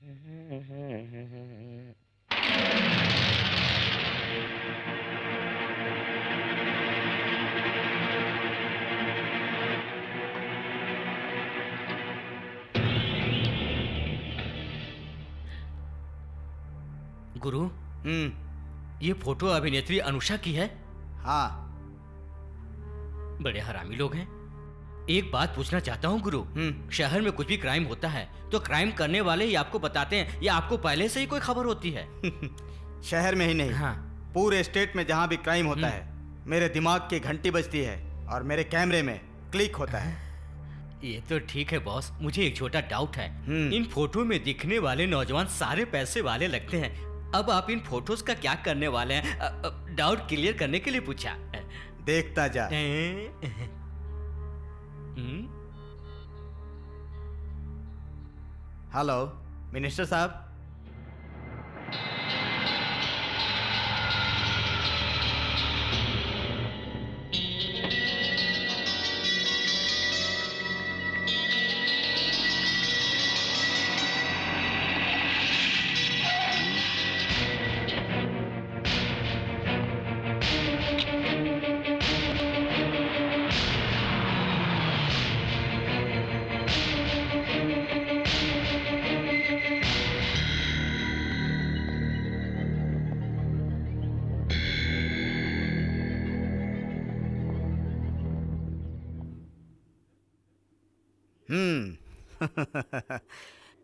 गुरु, ये फोटो अभिनेत्री अनुषा की है? हाँ। बड़े हरामी लोग हैं। एक बात पूछना चाहता हूँ गुरु, शहर में कुछ भी क्राइम होता है तो क्राइम करने वाले ही आपको बताते हैं या आपको पहले से ही कोई खबर होती है? शहर में ही नहीं, हाँ। पूरे स्टेट में जहाँ भी क्राइम होता है मेरे दिमाग की घंटी बजती है और मेरे कैमरे में क्लिक होता है। ये तो ठीक है बॉस, मुझे एक छोटा डाउट है। इन फोटो में दिखने वाले नौजवान सारे पैसे वाले लगते हैं। अब आप इन फोटोज का क्या करने वाले हैं? डाउट क्लियर करने के लिए पूछा। देखता जा। हेलो मिनिस्टर साहब।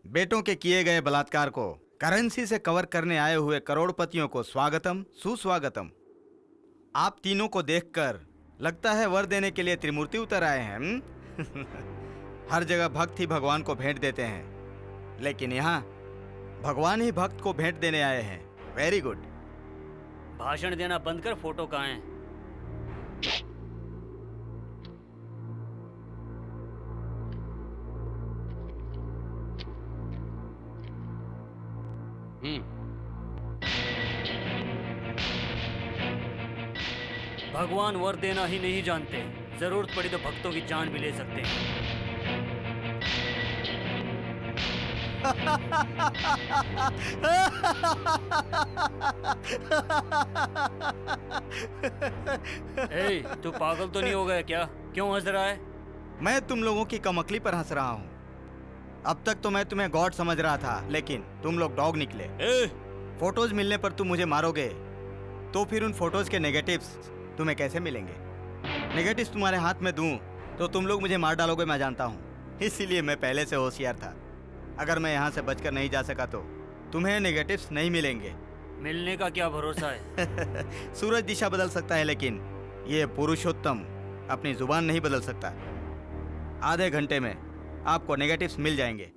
बेटों के किए गए बलात्कार को करेंसी से कवर करने आए हुए करोड़पतियों को स्वागतम सुस्वागतम। आप तीनों को देखकर लगता है वर देने के लिए त्रिमूर्ति उतर आए हैं। हर जगह भक्त ही भगवान को भेंट देते हैं, लेकिन यहाँ भगवान ही भक्त को भेंट देने आए हैं। Very good. भाषण देना बंद कर, फोटो कहाँ है? भगवान वर देना ही नहीं जानते, जरूरत पड़ी तो भक्तों की जान भी ले सकते हैं। तू पागल तो नहीं हो गया क्या? क्यों हंस रहा है? मैं तुम लोगों की कमकली पर हंस रहा हूँ। अब तक तो मैं तुम्हें गॉड समझ रहा था, लेकिन तुम लोग डॉग निकले। फोटोज मिलने पर तुम मुझे मारोगे, तो फिर उन फोटोज के नेगेटिव्स तुम्हें कैसे मिलेंगे? नेगेटिव्स तुम्हारे हाथ में दूं तो तुम लोग मुझे मार डालोगे, मैं जानता हूँ। इसीलिए मैं पहले से होशियार था। अगर मैं यहाँ से बचकर नहीं जा सका तो तुम्हें नेगेटिव्स नहीं मिलेंगे। मिलने का क्या भरोसा है? सूरज दिशा बदल सकता है, लेकिन ये पुरुषोत्तम अपनी जुबान नहीं बदल सकता। आधे घंटे में आपको नेगेटिव्स मिल जाएंगे।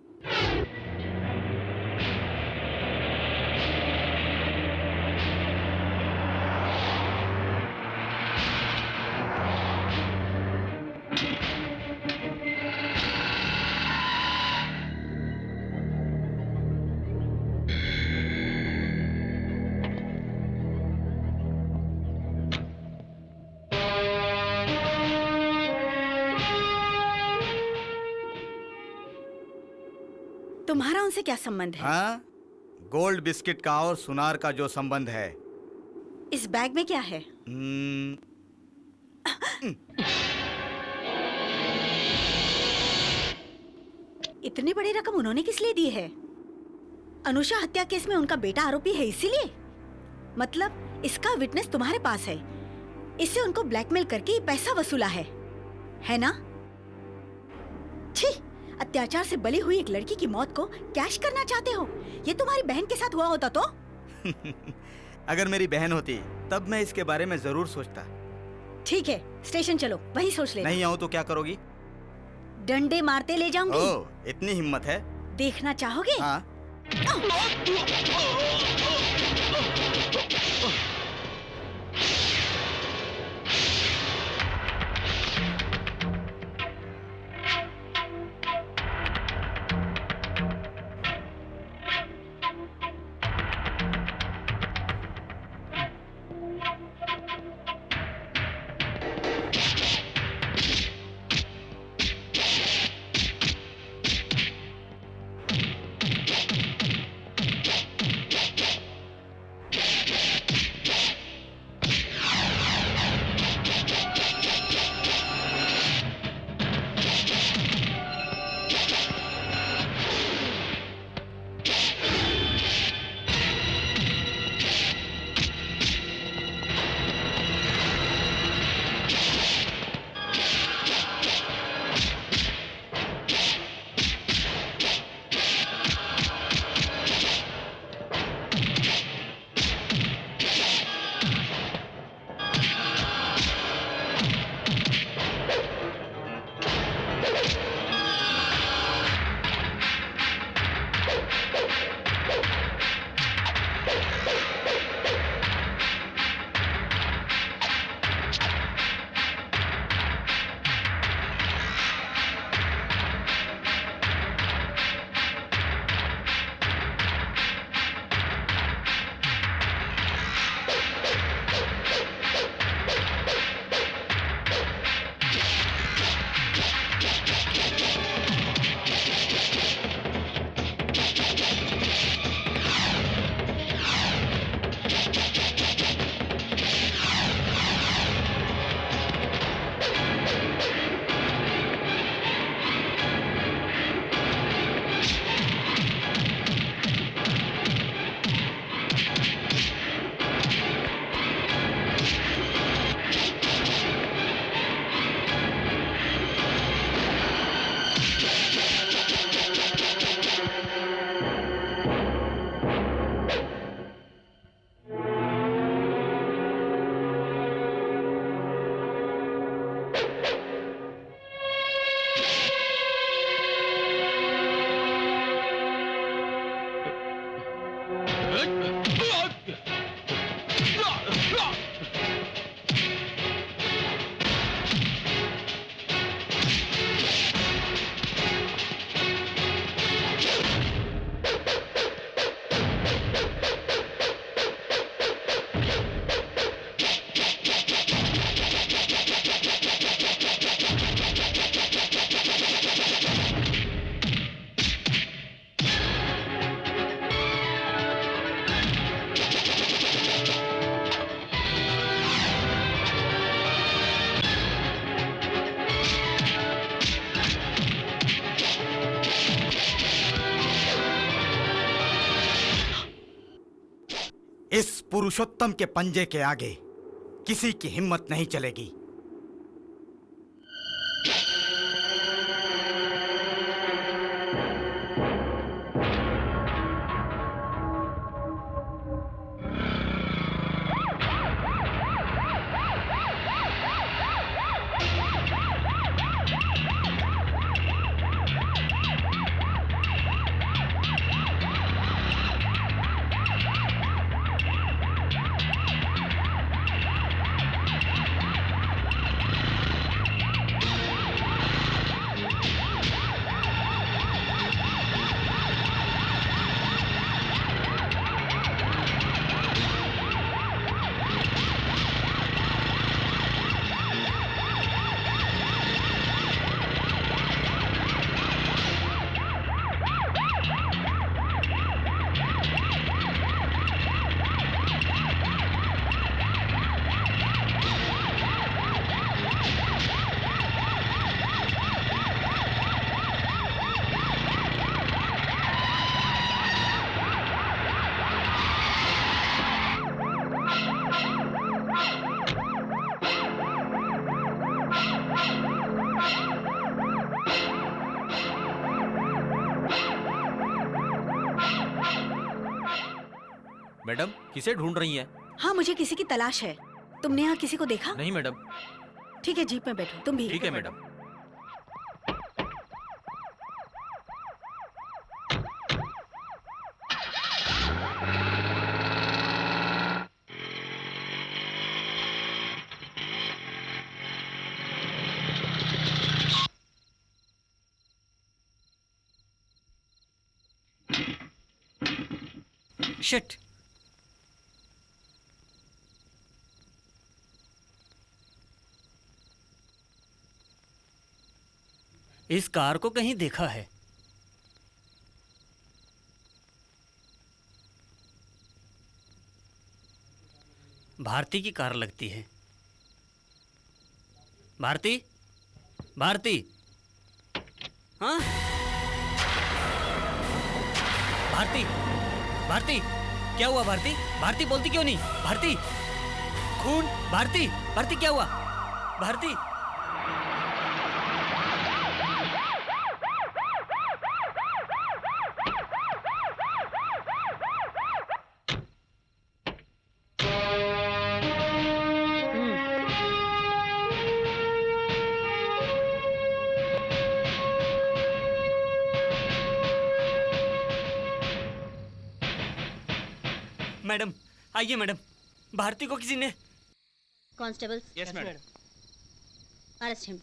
तुम्हारा उनसे क्या संबंध है? हाँ, गोल्ड बिस्किट का और सुनार का जो संबंध है। इस बैग में क्या है? इतनी बड़ी रकम उन्होंने किस लिए दी है? अनुषा हत्या केस में उनका बेटा आरोपी है, इसीलिए? मतलब इसका विटनेस तुम्हारे पास है, इससे उनको ब्लैकमेल करके पैसा वसूला है ना? छी, अत्याचार से बली हुई एक लड़की की मौत को कैश करना चाहते हो? ये तुम्हारी बहन के साथ हुआ होता तो? अगर मेरी बहन होती तब मैं इसके बारे में जरूर सोचता। ठीक है, स्टेशन चलो, वही सोच लेना। नहीं आऊं तो क्या करोगी? डंडे मारते ले जाऊंगी। ओह, इतनी हिम्मत है? देखना चाहोगे? हाँ। इस पुरुषोत्तम के पंजे के आगे किसी की हिम्मत नहीं चलेगी। मैडम किसे ढूंढ रही हैं? हाँ, मुझे किसी की तलाश है। तुमने यहाँ किसी को देखा? नहीं मैडम। ठीक है, जीप में बैठो। तुम भी। ठीक है मैडम। शिट। इस कार को कहीं देखा है। भारती की कार लगती है। भारती, भारती, हाँ? भारती, भारती, क्या हुआ भारती? भारती बोलती क्यों नहीं? भारती, खून, भारती, भारती क्या हुआ? भारती, मैडम आइए मैडम। भारती को किसी ने। Constable, yes madam. Arrest him.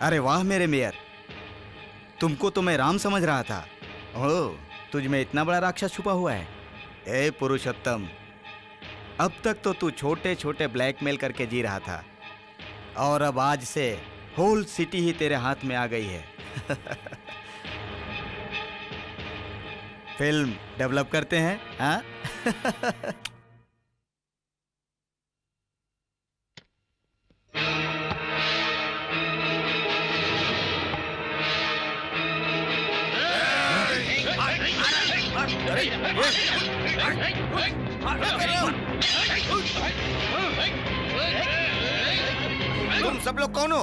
अरे वाह मेरे मेयर, तुमको तो मैं राम समझ रहा था। ओह, तुझ में इतना बड़ा राक्षस छुपा हुआ है। ए पुरुषोत्तम, अब तक तो तू छोटे छोटे ब्लैकमेल करके जी रहा था, और अब आज से होल सिटी ही तेरे हाथ में आ गई है। फिल्म डेवलप करते हैं, हाँ? तुम सब लोग कौन हो?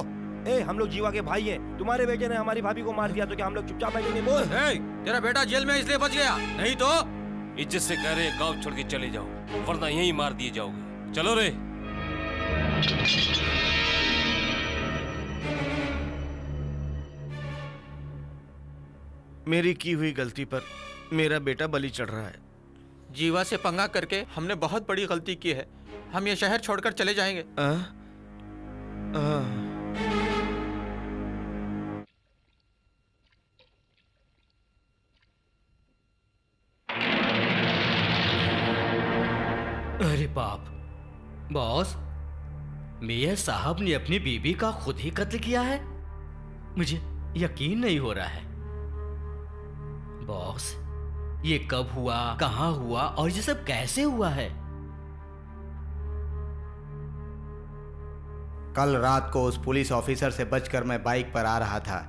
ए, हम लोग जीवा के भाई हैं। तुम्हारे बेटे ने हमारी भाभी को मार दिया तो क्या हम लोग चुपचाप बैठेंगे? बोल। तेरा बेटा जेल में इसलिए बच गया, नहीं तो इज्जत से कह रहे गांव छोड़ के चले जाओ, वरना यहीं मार दिए जाओगे। चलो रे। मेरी की हुई गलती पर मेरा बेटा बलि चढ़ रहा है। जीवा से पंगा करके हमने बहुत बड़ी गलती की है। हम ये शहर छोड़कर चले जाएंगे। अरे बाप, बॉस, मेयर साहब ने अपनी बीबी का खुद ही कत्ल किया है। मुझे यकीन नहीं हो रहा है। बॉस, ये कब हुआ, कहां हुआ और ये सब कैसे हुआ है? कल रात को उस पुलिस ऑफिसर से बचकर मैं बाइक पर आ रहा था।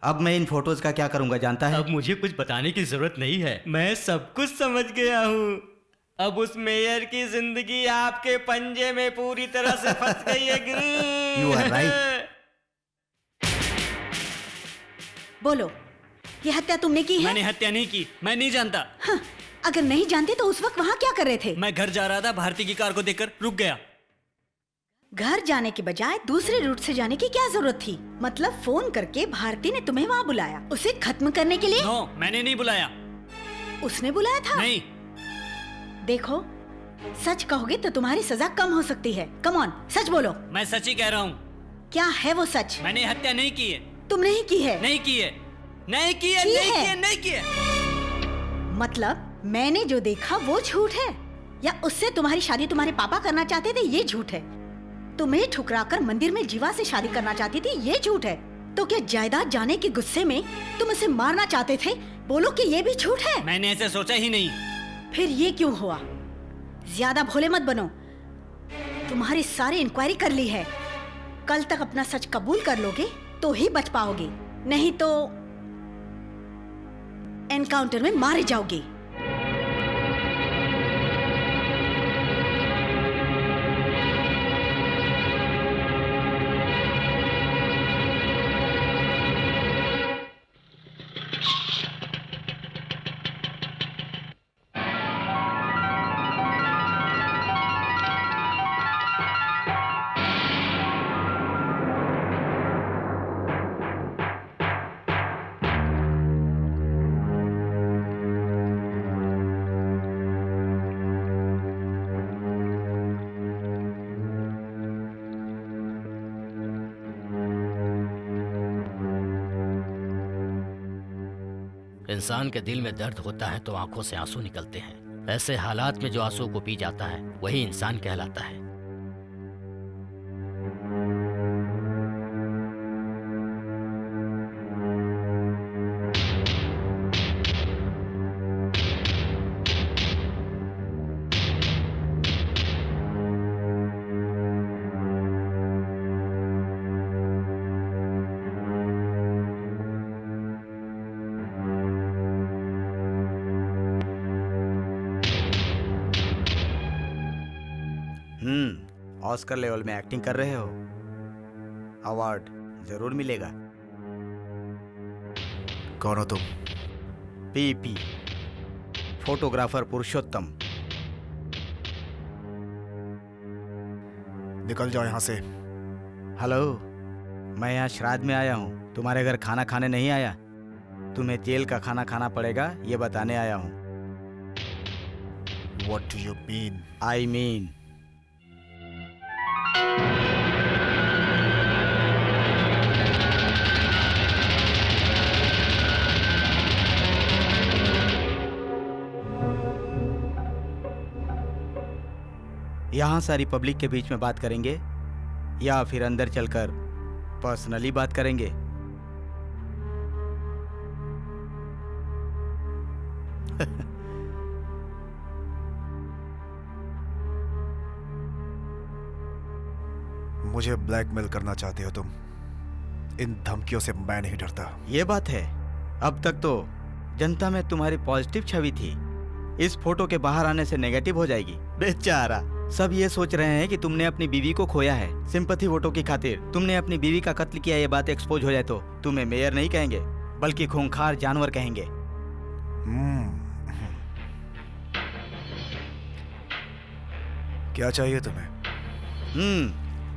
अब मैं इन फोटोज का क्या करूंगा जानता है? अब मुझे कुछ बताने की जरूरत नहीं है, मैं सब कुछ समझ गया हूँ। अब उस मेयर की जिंदगी आपके पंजे में पूरी तरह से फंस गई है गिरी। You are right. बोलो, ये हत्या तुमने की है? मैंने हत्या नहीं की, मैं नहीं जानता। हाँ, अगर नहीं जानते तो उस वक्त वहाँ क्या कर रहे थे? मैं घर जा रहा था, भारती की कार को देखकर रुक गया। घर जाने के बजाय दूसरे रूट से जाने की क्या जरूरत थी? मतलब फोन करके भारती ने तुम्हें वहाँ बुलाया, उसे खत्म करने के लिए? नो, मैंने नहीं बुलाया। उसने बुलाया था? नहीं। देखो, सच कहोगे तो तुम्हारी सजा कम हो सकती है। कम ऑन, सच बोलो। मैं सच ही कह रहा हूँ। क्या है वो सच? मैंने हत्या नहीं की है। तुम नहीं की है? नहीं की है, नहीं की है, की नहीं है। की है, नहीं की है। मतलब मैंने जो देखा वो झूठ है? या उससे तुम्हारी शादी तुम्हारे पापा करना चाहते थे, ये झूठ है। तुम्हें ठुकराकर मंदिर में जीवा से शादी करना चाहती थी, ये झूठ है। तो क्या जायदाद जाने के गुस्से में तुम उसे मारना चाहते थे? बोलो कि ये भी झूठ है। मैंने ऐसे सोचा ही नहीं। फिर ये क्यों हुआ? ज्यादा भोले मत बनो। तुम्हारी सारी इंक्वायरी कर ली है। कल तक अपना सच कबूल कर लोगे तो ही बच पाओगे, नहीं तो एनकाउंटर में मारे जाओगे। इंसान के दिल में दर्द होता है तो आंखों से आंसू निकलते हैं। ऐसे हालात में जो आंसू को पी जाता है वही इंसान कहलाता है। ऑस्कर लेवल में एक्टिंग कर रहे हो, अवार्ड जरूर मिलेगा। कौन हो तुम? पीपी, फोटोग्राफर पुरुषोत्तम। निकल जाओ यहाँ से। हेलो, मैं यहाँ श्राद्ध में आया हूँ, तुम्हारे घर खाना खाने नहीं आया। तुम्हें जेल का खाना खाना पड़ेगा ये बताने आया हूँ। What do you mean? I mean यहाँ सारी पब्लिक के बीच में बात करेंगे या फिर अंदर चलकर पर्सनली बात करेंगे? मुझे ब्लैकमेल करना चाहते हो तुम? इन धमकियों से मैं नहीं डरता। ये बात है, अब तक तो जनता में तुम्हारी पॉजिटिव छवि थी, इस फोटो के बाहर आने से नेगेटिव हो जाएगी। बेचारा, सब ये सोच रहे हैं कि तुमने अपनी बीवी को खोया है। सिंपैथी वोटों की खातिर तुमने अपनी बीवी का कत्ल किया, ये बात एक्सपोज हो जाए तो तुम्हें मेयर नहीं कहेंगे बल्कि खूंखार जानवर कहेंगे। क्या चाहिए तुम्हें?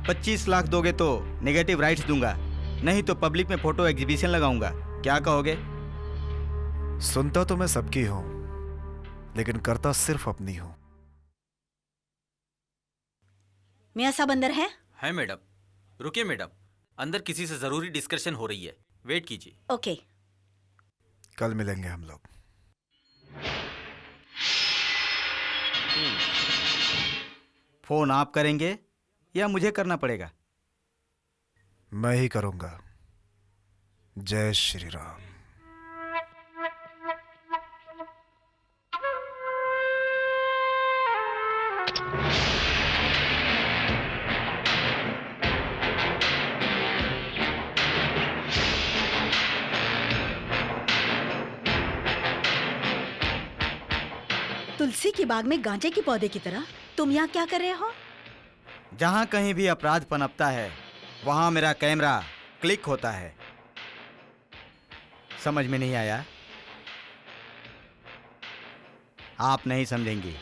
25 लाख दोगे तो नेगेटिव राइट्स दूंगा, नहीं तो पब्लिक में फोटो एग्जीबिशन लगाऊंगा। क्या कहोगे? सुनता तो मैं सबकी हूं, लेकिन करता सिर्फ अपनी हूं। मियां साहब अंदर है? है मैडम। रुकिए मैडम, अंदर किसी से जरूरी डिस्कशन हो रही है, वेट कीजिए। ओके। कल मिलेंगे हम लोग। फोन आप करेंगे या मुझे करना पड़ेगा? मैं ही करूंगा। जय श्री राम। तुलसी की बाग में गांजे के पौधे की तरह तुम यहाँ क्या कर रहे हो? जहां कहीं भी अपराध पनपता है वहां मेरा कैमरा क्लिक होता है। समझ में नहीं आया? आप नहीं समझेंगी।